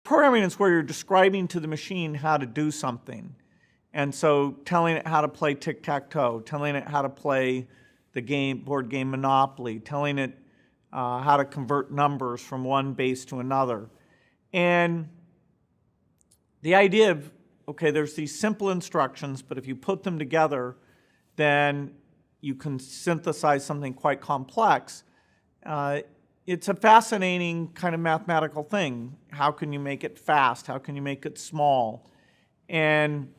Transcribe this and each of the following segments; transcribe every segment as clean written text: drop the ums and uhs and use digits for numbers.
programming is where you're describing to the machine how to do something. And so telling it how to play tic-tac-toe, telling it how to play the board game Monopoly, telling it how to convert numbers from one base to another. And the idea of, okay, there's these simple instructions, but if you put them together, then you can synthesize something quite complex. It's a fascinating kind of mathematical thing. How can you make it fast? How can you make it small? And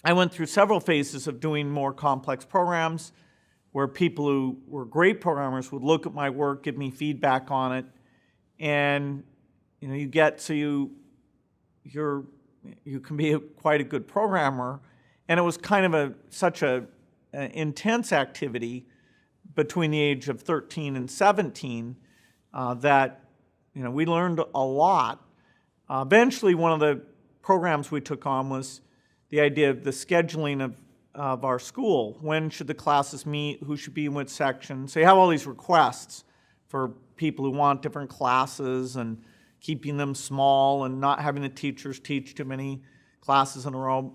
I went through several phases of doing more complex programs where people who were great programmers would look at my work, give me feedback on it, and you can be quite a good programmer. And it was kind of such an intense activity between the age of 13 and 17 that we learned a lot. Eventually, one of the programs we took on was the idea of the scheduling of our school. When should the classes meet? Who should be in which section? So you have all these requests for people who want different classes and keeping them small and not having the teachers teach too many classes in a row.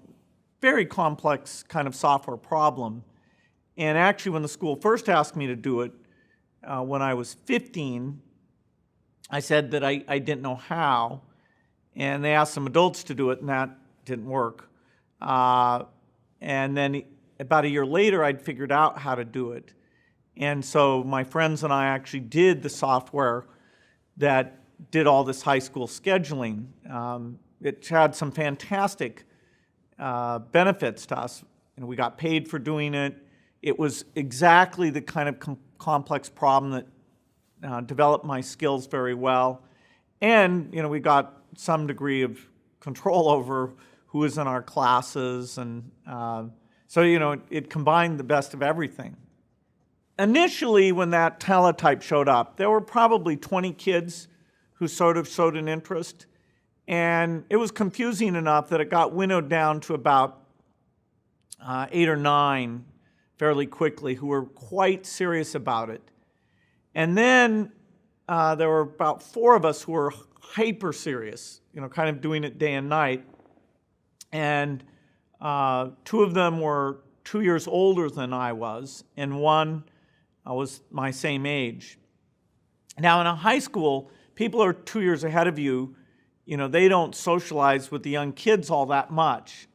Very complex kind of software problem. And actually, when the school first asked me to do it, when I was 15, I said that I didn't know how. And they asked some adults to do it, and that didn't work. And then about a year later, I'd figured out how to do it. And so my friends and I actually did the software that did all this high school scheduling. It had some fantastic benefits to us. We got paid for doing it. It was exactly the kind of complex problem that developed my skills very well. And we got some degree of control over who was in our classes, and so it combined the best of everything. Initially, when that teletype showed up, there were probably 20 kids who sort of showed an interest, and it was confusing enough that it got winnowed down to about 8 or 9 fairly quickly who were quite serious about it. And then there were about 4 of us who were hyper serious, kind of doing it day and night. And 2 of them were 2 years older than I was, and 1 was my same age. Now, in a high school, people are 2 years ahead of you. They don't socialize with the young kids all that much.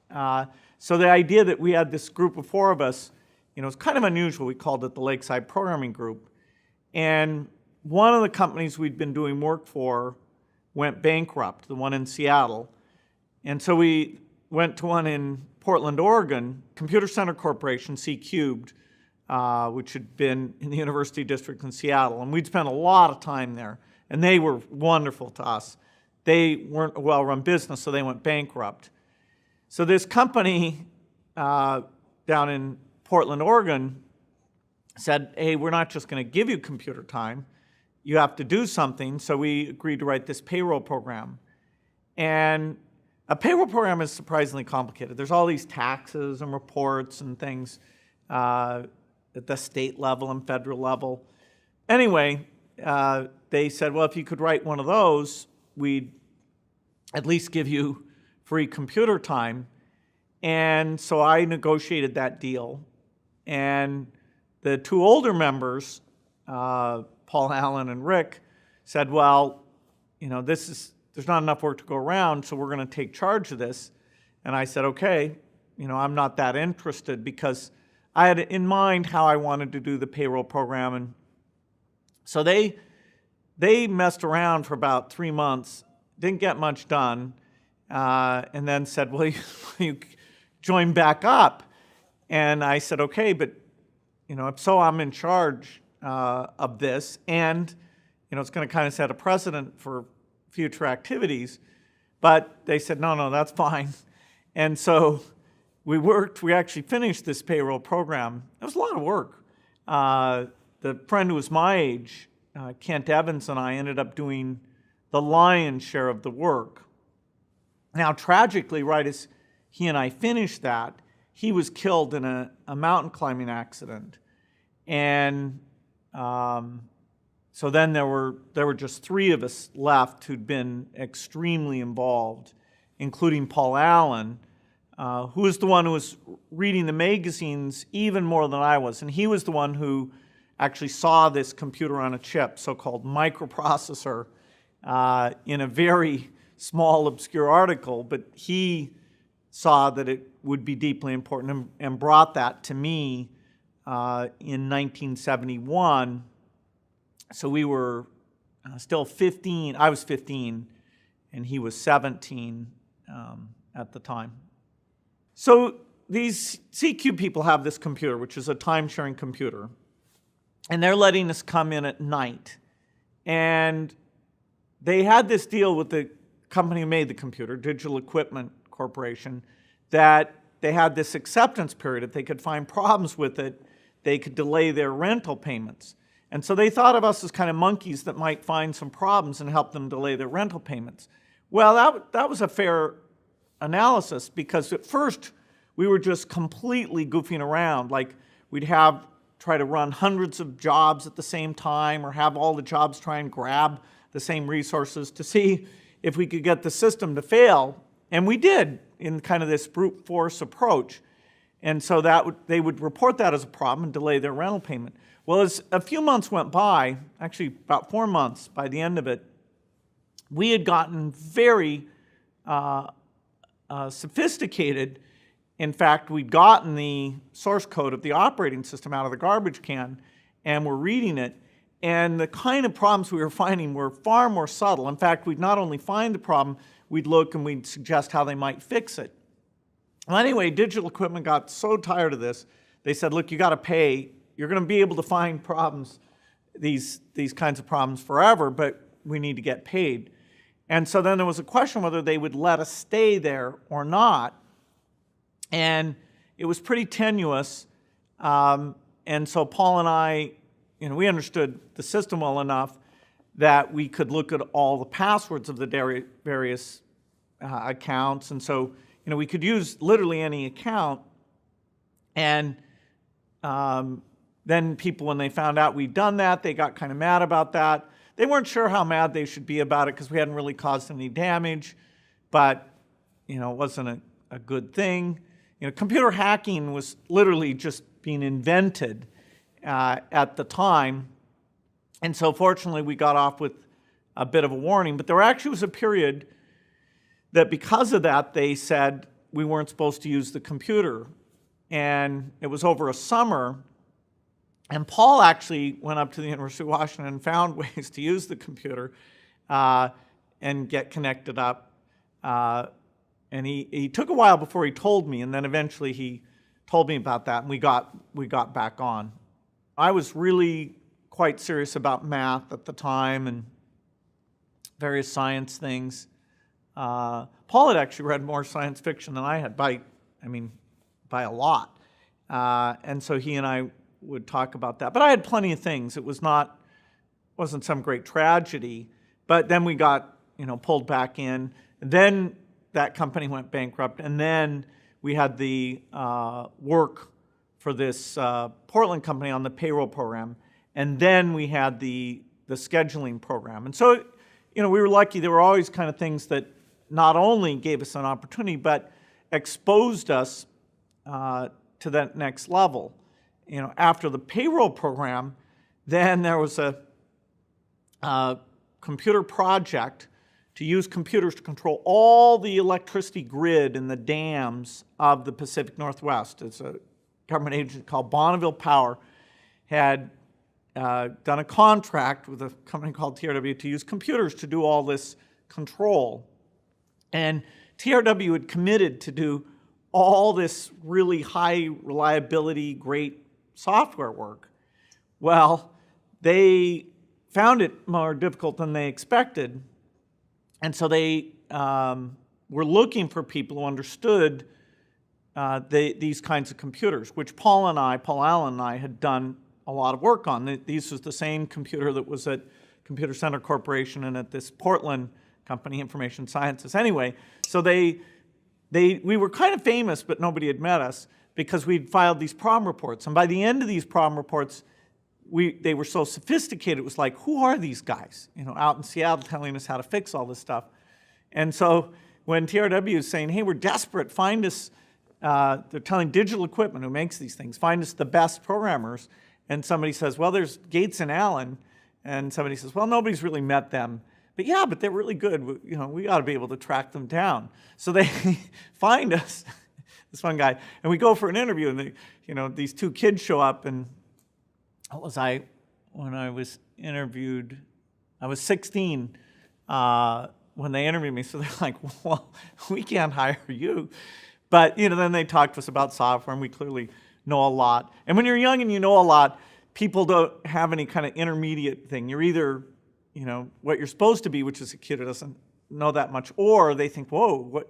So the idea that we had this group of 4 of us, was kind of unusual. We called it the Lakeside Programming Group. And one of the companies we'd been doing work for went bankrupt, the one in Seattle. And so we went to one in Portland, Oregon, Computer Center Corporation, C-Cubed, which had been in the University District in Seattle. And we'd spent a lot of time there. And they were wonderful to us. They weren't a well-run business, so they went bankrupt. So this company down in Portland, Oregon, said, hey, we're not just going to give you computer time. You have to do something. So we agreed to write this payroll program. And a payroll program is surprisingly complicated. There's all these taxes and reports and things at the state level and federal level. Anyway, they said, well, if you could write one of those, we'd at least give you free computer time. And so I negotiated that deal. And the 2 older members, Paul Allen and Rick, said, well, there's not enough work to go around, so we're going to take charge of this. And I said, okay, I'm not that interested, because I had in mind how I wanted to do the payroll program. And so they messed around for about 3 months, didn't get much done, and then said, well, you join back up. And I said, okay, but so I'm in charge of this, and it's going to kind of set a precedent for future activities. But they said, no, that's fine. And so we actually finished this payroll program. It was a lot of work. The friend who was my age, Kent Evans, and I ended up doing the lion's share of the work. Now, tragically, right as he and I finished that, he was killed in a mountain climbing accident. And So then there were just 3 of us left who'd been extremely involved, including Paul Allen, who was the one who was reading the magazines even more than I was. And he was the one who actually saw this computer on a chip, so-called microprocessor, in a very small, obscure article. But he saw that it would be deeply important and brought that to me in 1971. So we were still 15. I was 15, and he was 17 at the time. So these CQ people have this computer, which is a time-sharing computer, and they're letting us come in at night. And they had this deal with the company who made the computer, Digital Equipment Corporation, that they had this acceptance period. If they could find problems with it, they could delay their rental payments. And so they thought of us as kind of monkeys that might find some problems and help them delay their rental payments. Well, that was a fair analysis, because at first we were just completely goofing around. Like, we'd try to run hundreds of jobs at the same time, or have all the jobs try and grab the same resources to see if we could get the system to fail. And we did, in kind of this brute force approach. And so they would report that as a problem and delay their rental payment. Well, as a few months went by, actually about 4 months by the end of it, we had gotten very sophisticated. In fact, we'd gotten the source code of the operating system out of the garbage can, and we're reading it. And the kind of problems we were finding were far more subtle. In fact, we'd not only find the problem, we'd look and we'd suggest how they might fix it. Well, anyway, Digital Equipment got so tired of this, they said, look, you got to pay. You're going to be able to find problems, these kinds of problems forever, but we need to get paid. And so then there was a question whether they would let us stay there or not. And it was pretty tenuous. And so Paul and I, we understood the system well enough that we could look at all the passwords of the various accounts. And so, we could use literally any account. And then people, when they found out we'd done that, they got kind of mad about that. They weren't sure how mad they should be about it, because we hadn't really caused any damage. But, it wasn't a good thing. Computer hacking was literally just being invented at the time. And so fortunately, we got off with a bit of a warning. But there actually was a period that, because of that, they said we weren't supposed to use the computer. And it was over a summer. And Paul actually went up to the University of Washington and found ways to use the computer and get connected up. And he took a while before he told me, and then eventually he told me about that, and we got back on. I was really quite serious about math at the time and various science things. Paul had actually read more science fiction than I had by a lot. And so he and I would talk about that. But I had plenty of things. It wasn't some great tragedy. But then we got, pulled back in. And then that company went bankrupt. And then we had the work for this Portland company on the payroll program. And then we had the scheduling program. And so, we were lucky. There were always kind of things that not only gave us an opportunity, but exposed us to that next level. After the payroll program, then there was a computer project to use computers to control all the electricity grid in the dams of the Pacific Northwest. It's a government agency called Bonneville Power had done a contract with a company called TRW to use computers to do all this control. And TRW had committed to do all this really high reliability, great software work. Well, they found it more difficult than they expected. And so they were looking for people who understood these kinds of computers, which Paul Allen and I had done a lot of work on. This was the same computer that was at Computer Center Corporation and at this Portland company, Information Sciences. Anyway, so we were kind of famous, but nobody had met us because we'd filed these problem reports. And by the end of these problem reports, they were so sophisticated, it was like, who are these guys, out in Seattle telling us how to fix all this stuff? And so when TRW is saying, hey, we're desperate, find us, they're telling Digital Equipment, who makes these things, find us the best programmers. And somebody says, well, there's Gates and Allen. And somebody says, well, nobody's really met them. But yeah, but they're really good. We ought to be able to track them down. So they find us, this one guy, and we go for an interview, and these two kids show up, and when I was interviewed, I was 16 when they interviewed me. So they're like, well, we can't hire you. But then they talk to us about software, and we clearly know a lot. And when you're young and you know a lot, people don't have any kind of intermediate thing. You're either, what you're supposed to be, which is a kid who doesn't know that much, or they think, whoa,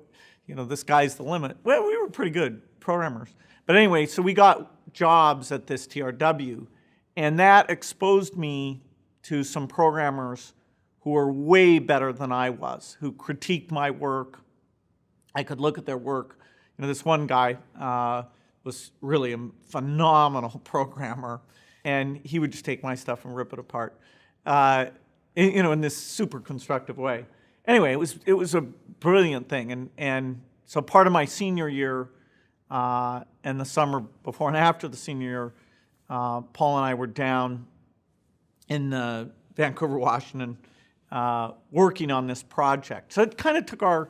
this guy's the limit. Well, we were pretty good programmers. But anyway, so we got jobs at this TRW, and that exposed me to some programmers who were way better than I was, who critiqued my work. I could look at their work. This one guy was really a phenomenal programmer, and he would just take my stuff and rip it apart, in this super constructive way. Anyway, it was a brilliant thing, and so part of my senior year and the summer before and after the senior year, Paul and I were down in Vancouver, Washington, working on this project. So it kind of took our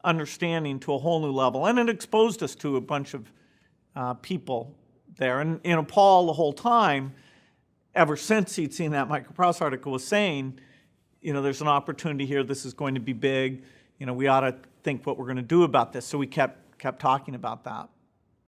understanding to a whole new level, and it exposed us to a bunch of people there. And Paul, the whole time, ever since he'd seen that MicroProcessor article, was saying, there's an opportunity here. This is going to be big. We ought to think what we're going to do about this. So we kept talking about that.